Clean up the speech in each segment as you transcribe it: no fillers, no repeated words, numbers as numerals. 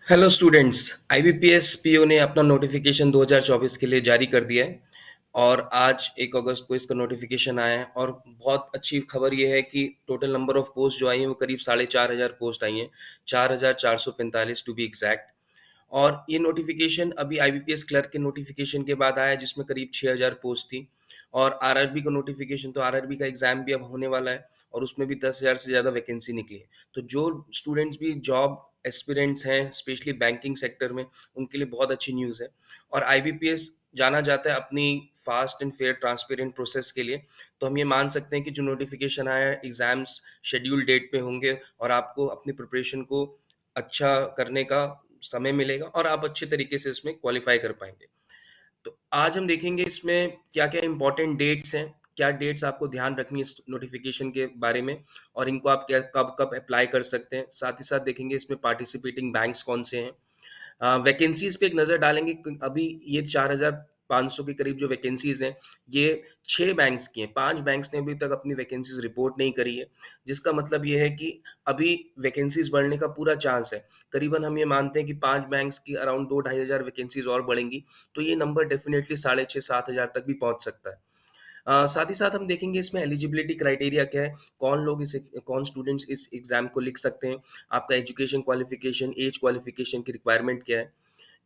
Hello students. IBPS PO ने अपना notification 2024 के लिए जारी कर दिया है और आज 1 अगस्त को इसका नोटिफिकेशन आया है। और बहुत अच्छी खबर ये है कि टोटल नंबर ऑफ पोस्ट जो आई हैं वो करीब 4,500 पोस्ट आई हैं, 4,445 टू बी एग्जैक्ट। और ये नोटिफिकेशन अभी आईबीपीएस क्लर्क के नोटिफिकेशन के बाद आया जिसमें करीब 6,000 पोस्ट थी। और आरआरबी का नोटिफिकेशन, तो आरआरबी का एग्जाम भी अब होने वाला है और उसमें भी 10,000 से ज़्यादा वैकेंसी निकली है। तो जो स्टूडेंट्स भी जॉब एस्पिरेंट्स हैं स्पेशली बैंकिंग सेक्टर में, उनके लिए बहुत अच्छी न्यूज़ है। और आईबीपीएस जाना जाता है अपनी fast and fair transparent process के लिए। तो हम ये मान सकते हैं कि जो नोटिफिकेशन आया है, एग्जाम्स शेड्यूल डेट पे होंगे और आपको अपनी प्रिपरेशन को अच्छा करने का समय मिलेगा और आप अच्छे तरीके से इसमें क्वालिफाई कर पाएंगे। तो आज हम देखेंगे इसमें क्या क्या इंपॉर्टेंट डेट्स हैं, क्या डेट्स आपको ध्यान रखनी है इस नोटिफिकेशन के बारे में, और इनको आप क्या कब कब अप्लाई कर सकते हैं। साथ ही साथ देखेंगे इसमें पार्टिसिपेटिंग बैंक्स कौन से हैं। वैकेंसीज पे एक नज़र डालेंगे अभी ये 4,500 के करीब जो वैकेंसीज हैं, ये 6 बैंक्स की हैं। 5 बैंक्स ने अभी तक अपनी वैकेंसीज रिपोर्ट नहीं करी है, जिसका मतलब ये है कि अभी वैकेंसीज बढ़ने का पूरा चांस है। करीबन हम ये मानते हैं कि 5 बैंक्स की अराउंड 2-2,500 वैकेंसीज और बढ़ेंगी, तो ये नंबर डेफिनेटली 6,500-7,000 तक भी पहुंच सकता है। साथ ही साथ हम देखेंगे इसमें एलिजिबिलिटी क्राइटेरिया क्या है, कौन स्टूडेंट्स इस एग्जाम को लिख सकते हैं, आपका एजुकेशन क्वालिफिकेशन, एज क्वालिफिकेशन की रिक्वायरमेंट क्या है।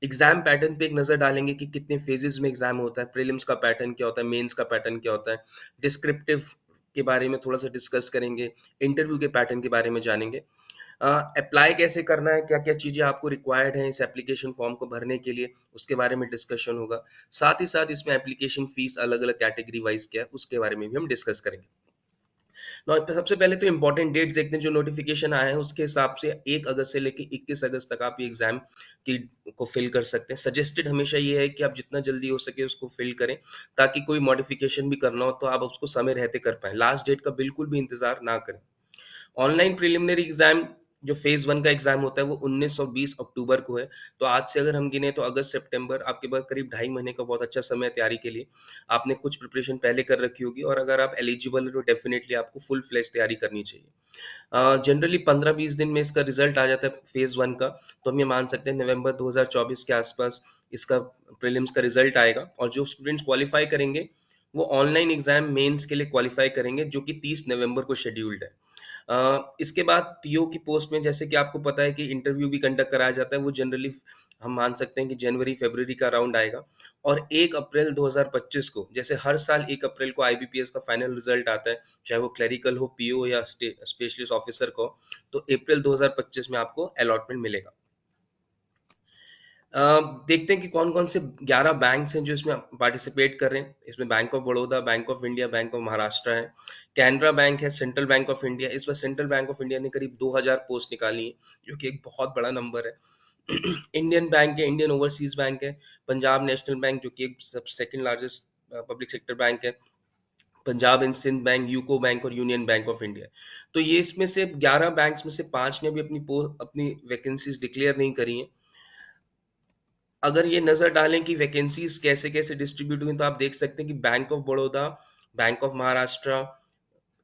एग्जाम पैटर्न पे एक नज़र डालेंगे कि कितने फेजेस में एग्जाम होता है, प्रीलिम्स का पैटर्न क्या होता है, मेंस का पैटर्न क्या होता है, डिस्क्रिप्टिव के बारे में थोड़ा सा डिस्कस करेंगे, इंटरव्यू के पैटर्न के बारे में जानेंगे। अप्लाई कैसे करना है, क्या क्या चीज़ें आपको रिक्वायर्ड हैं इस एप्लीकेशन फॉर्म को भरने के लिए, उसके बारे में डिस्कशन होगा। साथ ही साथ इसमें एप्लीकेशन फीस अलग अलग कैटेगरी वाइज क्या है उसके बारे में भी हम डिस्कस करेंगे। सबसे पहले तो इम्पोर्टेंट डेट्स देखते हैं। जो नोटिफिकेशन आया है उसके हिसाब से 1 अगस्त से लेके 21 अगस्त तक आप ये एग्जाम की को फिल कर सकते हैं। सजेस्टेड हमेशा ये है कि आप जितना जल्दी हो सके उसको फिल करें, ताकि कोई मॉडिफिकेशन भी करना हो तो आप उसको समय रहते कर पाएं, लास्ट डेट का बिल्कुल भी इंतजार ना करें। ऑनलाइन प्रिलिमिनरी एग्जाम जो फेज वन का एग्जाम होता है वो 19 और 20 अक्टूबर को है। तो आज से अगर हम गिने तो अगस्त सितंबर आपके पास करीब 2.5 महीने का बहुत अच्छा समय है तैयारी के लिए। आपने कुछ प्रिपरेशन पहले कर रखी होगी और अगर आप एलिजिबल है तो डेफिनेटली आपको फुल फ्लेज तैयारी करनी चाहिए। जनरली 15-20 दिन में इसका रिजल्ट आ जाता है फेज वन का। तो हम ये मान सकते हैं नवंबर 2024 के आसपास इसका प्रीलिम्स का रिजल्ट आएगा। और जो स्टूडेंट्स क्वालिफाई करेंगे वो ऑनलाइन एग्जाम मेंस के लिए क्वालिफाई करेंगे, जो कि 30 नवंबर को शेड्यूल्ड है। इसके बाद पीओ की पोस्ट में जैसे कि आपको पता है कि इंटरव्यू भी कंडक्ट कराया जाता है, वो जनरली हम मान सकते हैं कि जनवरी फरवरी का राउंड आएगा। और 1 अप्रैल 2025 को, जैसे हर साल 1 अप्रैल को आईबीपीएस का फाइनल रिजल्ट आता है, चाहे वो क्लरिकल हो, पीओ या स्पेशलिस्ट ऑफिसर को, तो अप्रैल 2025 में आपको अलॉटमेंट मिलेगा। अ, देखते हैं कि कौन-कौन से 11 बैंक्स हैं जो इसमें पार्टिसिपेट कर रहे हैं। इसमें bank of Baroda, bank of India, bank of Maharashtra है, कैनरा बैंक है, सेंट्रल बैंक ऑफ इंडिया। इस बार सेंट्रल बैंक ऑफ इंडिया ने करीब 2,000 पोस्ट निकाली हैं, जो कि एक बहुत बड़ा नंबर है। इंडियन बैंक है, इंडियन ओवरसीज बैंक है, पंजाब नेशनल बैंक जो कि एक सब second largest public sector bank है, Punjab and Sind bank, UCO bank और यूनियन बैंक ऑफ इंडिया। तो ये इसमें से 11 बैंक्स में से 5 ने भी अपनी वैकेंसीज डिक्लेयर नहीं करी हैं। अगर ये नज़र डालें कि वैकेंसीज कैसे-कैसे डिस्ट्रीब्यूट हुई, तो आप देख सकते हैं कि bank of Baroda, bank of Maharashtra,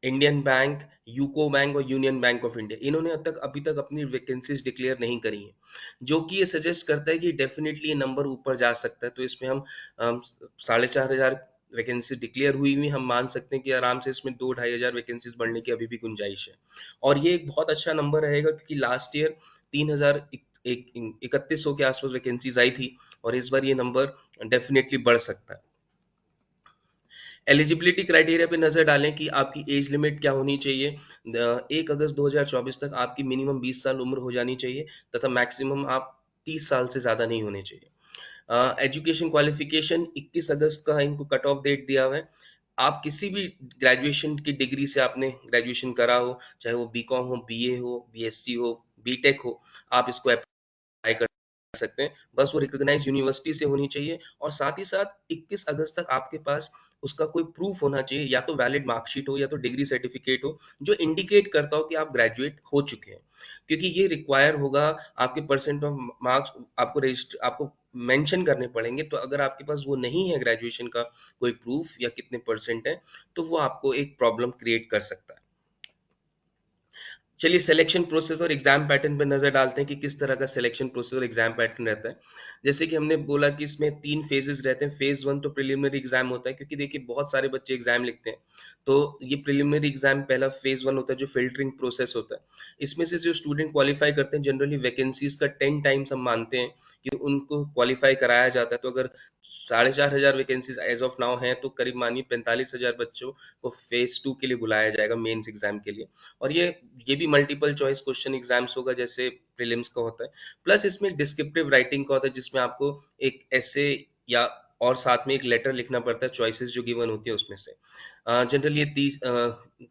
Indian bank, UCO bank और यूनियन बैंक ऑफ इंडिया, इन्होंने अभी तक अपनी वैकेंसीज डिक्लेयर नहीं करी हैं, जो कि ये सजेस्ट करता है कि डेफिनेटली ये नंबर ऊपर जा सकता है। तो इसमें हम 4,500 वैकेंसी डिक्लेयर हुई हुई हम मान सकते हैं कि आराम से इसमें 2-2,500 वैकेंसीज बढ़ने की अभी भी गुंजाइश है। और ये एक बहुत अच्छा नंबर रहेगा क्योंकि लास्ट ईयर 3,031 के आसपास वैकेंसीज आई थी और इस बार ये नंबर डेफिनेटली बढ़ सकता है। एलिजिबिलिटी क्राइटेरिया पे नज़र डालें कि आपकी एज लिमिट क्या होनी चाहिए। 1 अगस्त 2024 तक आपकी मिनिमम 20 साल उम्र हो जानी चाहिए तथा मैक्सिमम आप 30 साल से ज़्यादा नहीं होने चाहिए। एजुकेशन क्वालिफिकेशन 21 अगस्त का इनको कट ऑफ डेट दिया हुआ है। आप किसी भी ग्रेजुएशन की डिग्री से आपने ग्रेजुएशन करा हो, चाहे वो बीकॉम हो, बीए हो, बीएससी हो, बीटेक हो, आप इसको अप्लाई कर सकते हैं। बस वो रिकॉग्नाइज्ड यूनिवर्सिटी से होनी चाहिए और साथ ही साथ 21 अगस्त तक आपके पास उसका कोई प्रूफ होना चाहिए, या तो वैलिड मार्कशीट हो या तो डिग्री सर्टिफिकेट हो, जो इंडिकेट करता हो कि आप ग्रेजुएट हो चुके हैं। क्योंकि ये रिक्वायर होगा, आपके परसेंट ऑफ मार्क्स आपको मेंशन करने पड़ेंगे। तो अगर आपके पास वो नहीं है ग्रेजुएशन का कोई प्रूफ या कितने परसेंट है, तो वो आपको एक प्रॉब्लम क्रिएट कर सकता है। चलिए सिलेक्शन प्रोसेस और एग्जाम पैटर्न पे नजर डालते हैं कि किस तरह का सिलेक्शन प्रोसेस और एग्जाम पैटर्न रहता है। जैसे कि हमने बोला कि इसमें 3 फेजेस रहते हैं। फेज 1 तो प्रिलिमिनरी एग्जाम होता है, क्योंकि देखिए बहुत सारे बच्चे एग्जाम लिखते हैं। तो ये प्रिलिमिनरी एग्जाम पहला फेज 1 होता है, जो फिल्टरिंग प्रोसेस होता है। इसमें से जो स्टूडेंट क्वालिफाई करते हैं, जनरली वैकेंसीज का 10 टाइम्स हम मानते हैं कि उनको क्वालिफाई कराया जाता है। तो अगर 4,500 वैकेंसीज एज ऑफ नाउ हैं, तो करीब मानिए 45,000 बच्चों को फेज 2 के लिए बुलाया जाएगा, मेंस एग्जाम के लिए। और ये भी मल्टीपल चॉइस क्वेश्चन एग्जाम्स होगा, जैसे प्रीलिम्स का होता है। प्लस इसमें डिस्क्रिप्टिव राइटिंग का होता है, जिसमें आपको एक ऐसे या और साथ में एक लेटर लिखना पड़ता है, चॉइसेस जो गिवन होती है उसमें से। जनरली ये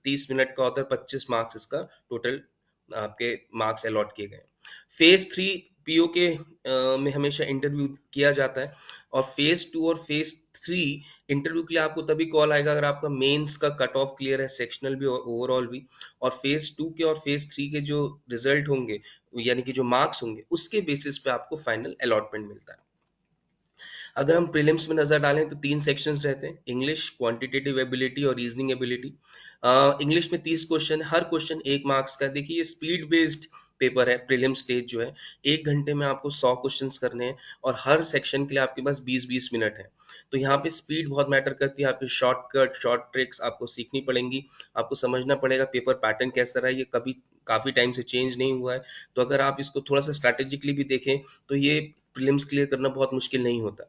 30 मिनट का होता है, 25 मार्क्स इसका टोटल आपके मार्क्स अलॉट किए गए। फेज 3 पीओ के में हमेशा इंटरव्यू किया जाता है। और फेज 2 और फेज 3 इंटरव्यू के लिए आपको तभी कॉल आएगा अगर आपका मेंस का कट ऑफ क्लियर है, सेक्शनल भी और ओवरऑल भी। और फेज 2 के और फेज 3 के जो रिजल्ट होंगे, यानी कि जो मार्क्स होंगे, उसके बेसिस पे आपको फाइनल अलॉटमेंट मिलता है। अगर हम प्रीलिम्स में नजर डालें तो 3 सेक्शंस रहते हैं: इंग्लिश, क्वांटिटेटिव एबिलिटी और रीजनिंग एबिलिटी। इंग्लिश में 30 क्वेश्चन, हर क्वेश्चन 1 मार्क्स का। देखिए ये स्पीड बेस्ड पेपर है। प्रीलिम स्टेज जो है, 1 घंटे में आपको 100 क्वेश्चंस करने हैं, और हर सेक्शन के लिए आपके पास 20-20 मिनट है। तो यहाँ पे स्पीड बहुत मैटर करती है। आपकी शॉर्टकट, शॉर्ट ट्रिक्स आपको सीखनी पड़ेंगी। आपको समझना पड़ेगा पेपर पैटर्न कैसा रहा है, ये कभी काफी टाइम से चेंज नहीं हुआ है। तो अगर आप इसको थोड़ा सा स्ट्रैटेजिकली भी देखें, तो ये प्रीलिम्स क्लियर करना बहुत मुश्किल नहीं होता।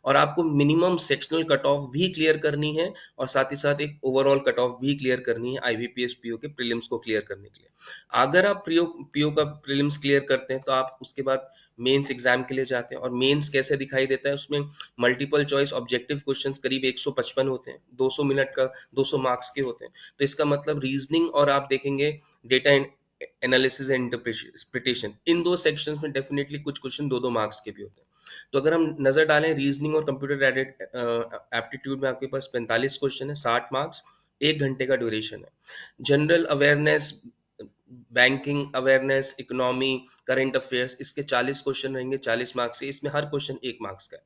और आपको मिनिमम सेक्शनल कट ऑफ भी क्लियर करनी है, और साथ ही साथ एक ओवरऑल कट ऑफ भी क्लियर करनी है आईबीपीएस पीओ के प्रीलिम्स को क्लियर करने के लिए। अगर आप पीओ पीओ का प्रीलिम्स क्लियर करते हैं, तो आप उसके बाद मेंस एग्जाम के लिए जाते हैं। और मेंस कैसे दिखाई देता है, उसमें मल्टीपल चॉइस ऑब्जेक्टिव क्वेश्चंस करीब 155 होते हैं, 200 मिनट का, 200 मार्क्स के होते हैं। तो इसका मतलब रीजनिंग और आप देखेंगे डेटा एनालिसिस एंड इंटरप्रिटेशन, इन दो सेक्शंस में डेफिनेटली कुछ क्वेश्चन 2-2 मार्क्स के भी होते हैं। तो अगर हम नजर डालें रीजनिंग और कंप्यूटर एडेड एप्टीट्यूड में, आपके पास 45 क्वेश्चन है, 60 मार्क्स, 1 घंटे का ड्यूरेशन है। General awareness, banking awareness, economy, current affairs, इसके 40 क्वेश्चन रहेंगे, 40 मार्क्स के। इसमें हर क्वेश्चन 1 मार्क्स का है।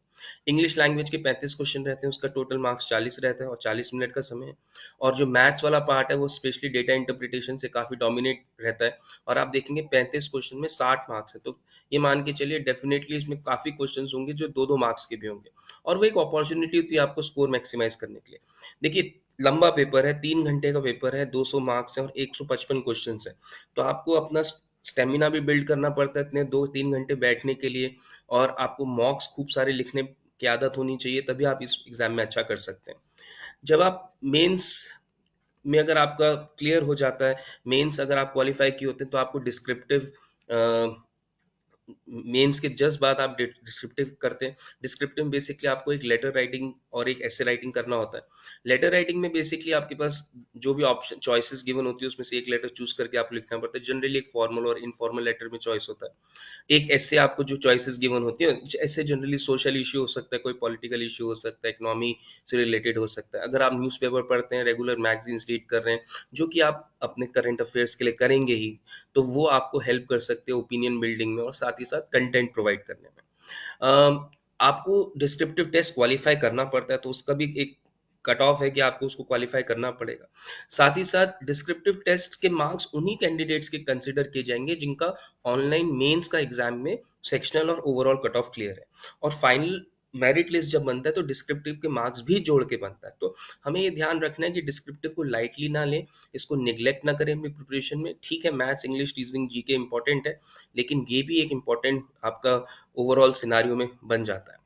इंग्लिश लैंग्वेज के 35 क्वेश्चन रहते हैं, उसका टोटल मार्क्स 40 रहता है, और 40 मिनट का समय है। और जो मैथ्स वाला पार्ट है, वो स्पेशली डेटा इंटरप्रिटेशन से काफी डोमिनेट रहता है। और आप देखेंगे 35 क्वेश्चन में 60 मार्क्स है। तो ये मान के चलिए डेफिनेटली इसमें काफी क्वेश्चंस होंगे जो 2-2 मार्क्स के भी होंगे। और वो एक अपॉर्चुनिटी होती है आपको स्कोर मैक्सिमाइज करने के लिए। देखिए लंबा पेपर है, 3 घंटे का पेपर है, 200 मार्क्स है और 155 क्वेश्चन है। तो आपको अपना स्टेमिना भी बिल्ड करना पड़ता है इतने 2-3 घंटे बैठने के लिए। और आपको मॉक्स खूब सारे लिखने की आदत होनी चाहिए, तभी आप इस एग्जाम में अच्छा कर सकते हैं। जब आप मेंस में अगर आपका क्लियर हो जाता है, मेंस अगर आप क्वालिफाई किए होते हैं, तो आपको डिस्क्रिप्टिव मेंस के जस्ट बाद आप डिस्क्रिप्टिव करते हैं। डिस्क्रिप्टिव में बेसिकली आपको एक लेटर राइटिंग और एक ऐसे राइटिंग करना होता है। लेटर राइटिंग में बेसिकली आपके पास जो भी ऑप्शन चॉइसेस गिवन होती है, उसमें से एक लेटर चूज करके आपको लिखना पड़ता है। जनरली एक फॉर्मल और इनफॉर्मल लेटर में चॉइस होता है। एक ऐसे आपको जो चॉइसेस गिवन होती है, ऐसे जनरली सोशल इश्यू हो सकता है, कोई पॉलिटिकल इश्यू हो सकता है, इकोनॉमी से रिलेटेड हो सकता है। अगर आप न्यूज़पेपर पढ़ते हैं, रेगुलर मैगजीन्स रीड कर रहे हैं, जो कि आप अपने करंट अफेयर्स के लिए करेंगे ही, तो वो आपको हेल्प कर सकते हैं ओपिनियन बिल्डिंग में और साथ ही साथ कंटेंट प्रोवाइड करने में। आपको डिस्क्रिप्टिव टेस्ट क्वालिफाई करना पड़ता है, तो उसका भी एक कट ऑफ है कि आपको उसको क्वालिफाई करना पड़ेगा। साथ ही साथ डिस्क्रिप्टिव टेस्ट के मार्क्स उन्हीं कैंडिडेट्स के कंसिडर किए जाएंगे जिनका ऑनलाइन मेंस का एग्जाम में सेक्शनल और ओवरऑल कट ऑफ क्लियर है। और फाइनल मेरिट लिस्ट जब बनता है, तो डिस्क्रिप्टिव के मार्क्स भी जोड़ के बनता है। तो हमें ये ध्यान रखना है कि डिस्क्रिप्टिव को लाइटली ना लें, इसको निग्लेक्ट ना करें अपनी प्रिपरेशन में। ठीक है, maths, English, reasoning, GK important है, लेकिन ये भी एक इम्पॉर्टेंट आपका ओवरऑल सिनारियो में बन जाता है।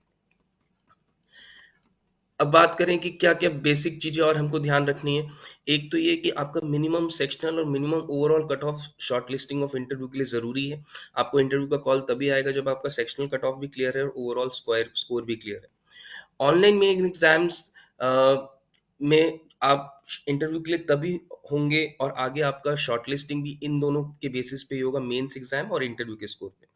अब बात करें कि क्या-क्या बेसिक चीज़ें और हमको ध्यान रखनी है। एक तो ये कि आपका मिनिमम सेक्शनल और minimum overall cut off short listing of interview के लिए ज़रूरी है। आपको इंटरव्यू का कॉल तभी आएगा जब आपका सेक्शनल कट ऑफ भी क्लियर है और ओवरऑल स्क्वायर स्कोर भी क्लियर है। ऑनलाइन मेन एग्जाम्स में आप इंटरव्यू के लिए तभी होंगे, और आगे आपका शॉर्टलिस्टिंग भी इन दोनों के बेसिस पे ही होगा, मेंस एग्जाम और इंटरव्यू के स्कोर पे।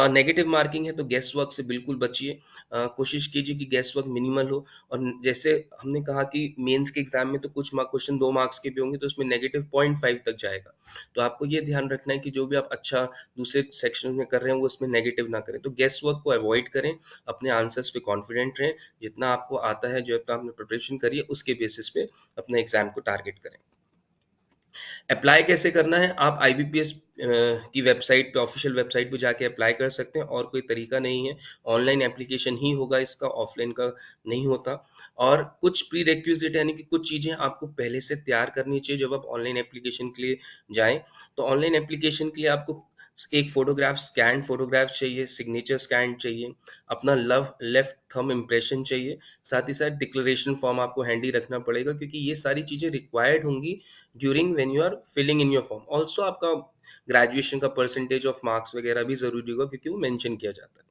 नेगेटिव मार्किंग है तो गेस वर्क से बिल्कुल बचिए। कोशिश कीजिए कि गेस वर्क मिनिमल हो। और जैसे हमने कहा कि मेंस के एग्जाम में तो कुछ क्वेश्चन 2 मार्क्स के भी होंगे, तो उसमें नेगेटिव 0.5 तक जाएगा। तो आपको ये ध्यान रखना है कि जो भी आप अच्छा दूसरे सेक्शन में कर रहे हैं, वो उसमें नेगेटिव ना करें। तो गेस वर्क को अवॉइड करें, अपने आंसर्स पे कॉन्फिडेंट रहें, जितना आपको आता है, जो आपने प्रिपरेशन करी है, उसके बेसिस पे अपने एग्जाम को टारगेट करें। अप्लाई कैसे करना है? आप आईबीपीएस की वेबसाइट पे, ऑफ़िशियल वेबसाइट पे जाके अप्लाई कर सकते हैं, और कोई तरीका नहीं है। ऑनलाइन एप्लीकेशन ही होगा इसका, ऑफ़लाइन का नहीं होता। और कुछ प्रीरेक्विज़िट, यानी कि कुछ चीज़ें आपको पहले से तैयार करनी चाहिए जब आप ऑनलाइन एप्लीकेशन के लिए जाएँ। तो ऑनलाइन एप्लीकेशन के लिए आपको एक फ़ोटोग्राफ, स्कैन्ड फ़ोटोग्राफ चाहिए, सिग्नेचर स्कैन चाहिए, अपना लेफ्ट थंब इम्प्रेशन चाहिए, साथ ही साथ डिक्लेरेशन फॉर्म आपको हैंडी रखना पड़ेगा, क्योंकि ये सारी चीज़ें रिक्वायर्ड होंगी during when you are filling in your form. Also आपका ग्रेजुएशन का परसेंटेज ऑफ मार्क्स वगैरह भी ज़रूरी होगा, क्योंकि वो मेंशन किया जाता है।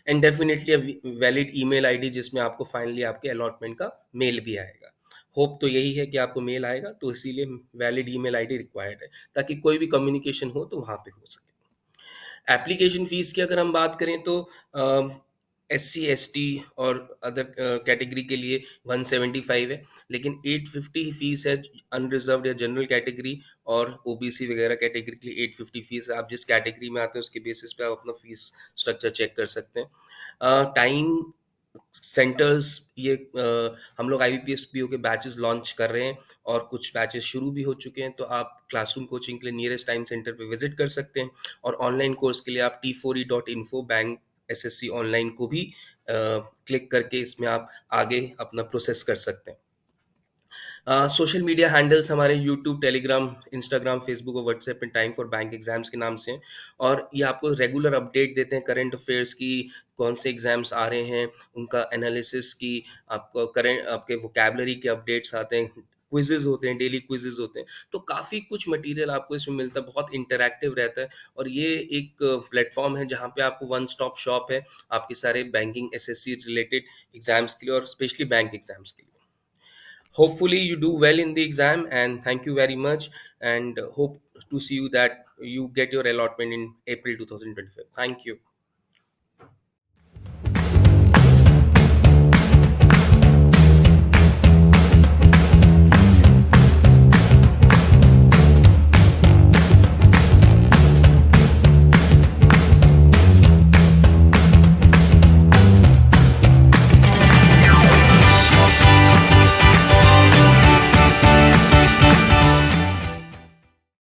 And definitely valid email ID, जिसमें आपको फाइनली आपके अलॉटमेंट का मेल भी आएगा। होप तो यही है कि आपको मेल आएगा, तो इसीलिए वैलिड ईमेल आईडी रिक्वायर्ड है, ताकि कोई भी कम्युनिकेशन हो तो वहाँ पे हो सके। एप्लीकेशन फ़ीस की अगर हम बात करें तो एससी, एसटी और अदर कैटेगरी के लिए 175 है, लेकिन 850 फीस है अनरिज़र्व्ड या जनरल कैटेगरी, और ओबीसी वगैरह कैटेगरी के लिए 850 फीस है। आप जिस कैटेगरी में आते हैं उसके बेसिस पे आप अपना फीस स्ट्रक्चर चेक कर सकते हैं। टाइम, सेंटर्स, ये हम लोग आईबीपीएस पीओ के बैचेस लॉन्च कर रहे हैं, और कुछ बैचेस शुरू भी हो चुके हैं, तो आप क्लासरूम कोचिंग के लिए नियरेस्ट टाइम सेंटर पे विजिट कर सकते हैं। और ऑनलाइन कोर्स के लिए आप t4e.info बैंक एसएससी ऑनलाइन को भी क्लिक करके इसमें आप आगे अपना प्रोसेस कर सकते हैं। सोशल मीडिया हैंडल्स हमारे यूट्यूब, टेलीग्राम, इंस्टाग्राम, फेसबुक और व्हाट्सएप पे टाइम फॉर बैंक एग्जाम्स के नाम से हैं, और ये आपको रेगुलर अपडेट देते हैं करंट अफेयर्स की, कौन से एग्जाम्स आ रहे हैं, उनका एनालिसिस की, आपको करंट आपके वोकैबुलरी के अपडेट्स आते हैं, क्विज़ेज़ होते हैं, डेली क्विज़ेज़ होते हैं। तो काफ़ी कुछ मटेरियल आपको इसमें मिलता है, बहुत इंटरैक्टिव रहता है, और ये एक प्लेटफ़ॉर्म है जहाँ पे आपको वन स्टॉप शॉप है आपके सारे बैंकिंग एसएससी रिलेटेड एग्ज़ाम्स के लिए, और स्पेशली बैंक एग्ज़ाम्स के लिए। Hopefully you do well in the exam, and thank you very much, and hope to see you that you get your allotment in April 2025. Thank you.